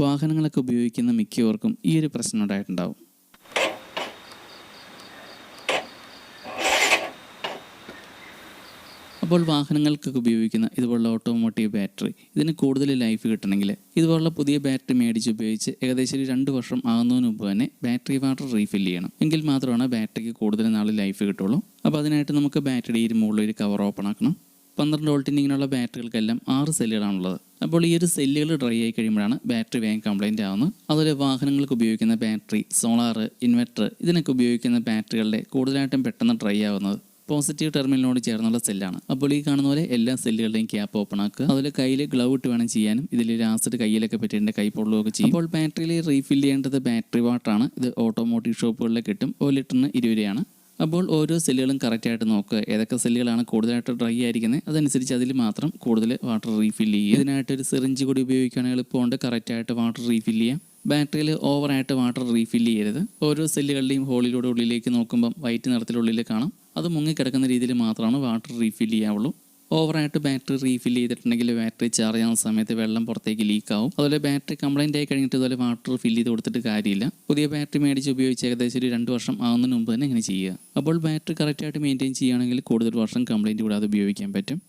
വാഹനങ്ങളൊക്കെ ഉപയോഗിക്കുന്ന മിക്കവർക്കും ഈ ഒരു പ്രശ്നം ഉണ്ടായിട്ടുണ്ടാവും. അപ്പോൾ വാഹനങ്ങൾക്കൊക്കെ ഉപയോഗിക്കുന്ന ഇതുപോലുള്ള ഓട്ടോമോട്ടീവ് ബാറ്ററി ഇതിന് കൂടുതൽ ലൈഫ് കിട്ടണമെങ്കിൽ ഇതുപോലുള്ള പുതിയ ബാറ്ററി മേടിച്ച് ഉപയോഗിച്ച് ഏകദേശം ഒരു 2 വർഷം ആകുന്നതിന് മുമ്പ് തന്നെ ബാറ്ററി വാട്ടർ റീഫില്ല് ചെയ്യണം. എങ്കിൽ മാത്രമാണ് ബാറ്ററിക്ക് കൂടുതൽ നാൾ ലൈഫ് കിട്ടുള്ളൂ. അപ്പോൾ അതിനായിട്ട് നമുക്ക് ബാറ്ററിയുടെ ഈ മുകളിൽ ഒരു കവർ ഓപ്പൺ ആക്കണം. 12 വോൾട്ടിൻ്റെ ഇങ്ങനെയുള്ള ബാറ്ററികൾക്കെല്ലാം 6 സെല്ലുകളാണുള്ളത്. അപ്പോൾ ഈ ഒരു സെല്ലുകൾ ഡ്രൈ ആയി കഴിയുമ്പോഴാണ് ബാറ്ററി വേഗം കംപ്ലൈൻറ്റ് ആവുന്നത്. അതുപോലെ വാഹനങ്ങൾക്ക് ഉപയോഗിക്കുന്ന ബാറ്ററി, സോളാർ, ഇൻവെർട്ടർ ഇതിനൊക്കെ ഉപയോഗിക്കുന്ന ബാറ്ററികളുടെ കൂടുതലായിട്ടും പെട്ടെന്ന് ഡ്രൈ ആവുന്നത് പോസിറ്റീവ് ടെർമിനലിനോട് ചേർന്നുള്ള സെല്ലാണ്. അപ്പോൾ ഈ കാണുന്ന പോലെ എല്ലാ സെല്ലുകളുടെയും ക്യാപ്പ് ഓപ്പൺ ആക്കുക. അതുപോലെ കയ്യിൽ ഗ്ലൗ ഇട്ട് വേണം ചെയ്യാനും. ഇതിൽ ആസിഡ് കയ്യിലൊക്കെ പറ്റിയിട്ട് കൈ പൊള്ളുകയൊക്കെ ചെയ്യും. അപ്പോൾ ബാറ്ററിയിൽ റീഫിൽ ചെയ്യേണ്ടത് ബാറ്ററി വാട്ടറാണ്. ഇത് ഓട്ടോമോട്ടീവ് ഷോപ്പുകളിൽ കിട്ടും. 1 ലിറ്ററിന് 20 രൂപയാണ്. അപ്പോൾ ഓരോ സെല്ലുകളും കറക്റ്റായിട്ട് നോക്കുക. ഏതൊക്കെ സെല്ലുകളാണ് കൂടുതലായിട്ട് ഡ്രൈ ആയിരിക്കുന്നത് അതനുസരിച്ച് അതിൽ മാത്രം കൂടുതൽ വാട്ടർ റീഫിൽ ചെയ്യുക. ഇതിനായിട്ടൊരു സിറിഞ്ച് കൂടി ഉപയോഗിക്കുകയാണെങ്കിൽ എളുപ്പമുണ്ട് കറക്റ്റായിട്ട് വാട്ടർ റീഫിൽ ചെയ്യാം. ബാറ്ററിയിൽ ഓവറായിട്ട് വാട്ടർ റീഫിൽ ചെയ്യരുത്. ഓരോ സെല്ലുകളുടെയും ഹോളിലൂടെ ഉള്ളിലേക്ക് നോക്കുമ്പം വൈറ്റ് നിറത്തിലുള്ളിൽ കാണാം. അത് മുങ്ങിക്കിടക്കുന്ന രീതിയിൽ മാത്രമാണ് വാട്ടർ റീഫിൽ ചെയ്യാവുള്ളൂ. ഓവറായിട്ട് ബാറ്ററി റീഫിൽ ചെയ്തിട്ടുണ്ടെങ്കിൽ ബാറ്ററി ചാർജ് ചെയ്യുന്ന സമയത്ത് വെള്ളം പുറത്തേക്ക് ലീക്കാവും. അതുപോലെ ബാറ്ററി കംപ്ലൈൻ്റ് ആയി കഴിഞ്ഞിട്ട് ഇതുപോലെ വാട്ടർ ഫില്ല് ചെയ്ത് കൊടുത്തിട്ട് കാര്യമില്ല. പുതിയ ബാറ്ററി മേടിച്ച് ഉപയോഗിച്ച് ഏകദേശം ഒരു 2 വർഷം ആകുന്നതിന് മുമ്പ് തന്നെ ഇങ്ങനെ ചെയ്യുക. അപ്പോൾ ബാറ്ററി കറക്റ്റായിട്ട് മെയിൻറ്റെയിൻ ചെയ്യുകയാണെങ്കിൽ കൂടുതൽ വർഷം കംപ്ലൈൻറ്റ് കൂടാതെ ഉപയോഗിക്കാൻ പറ്റും.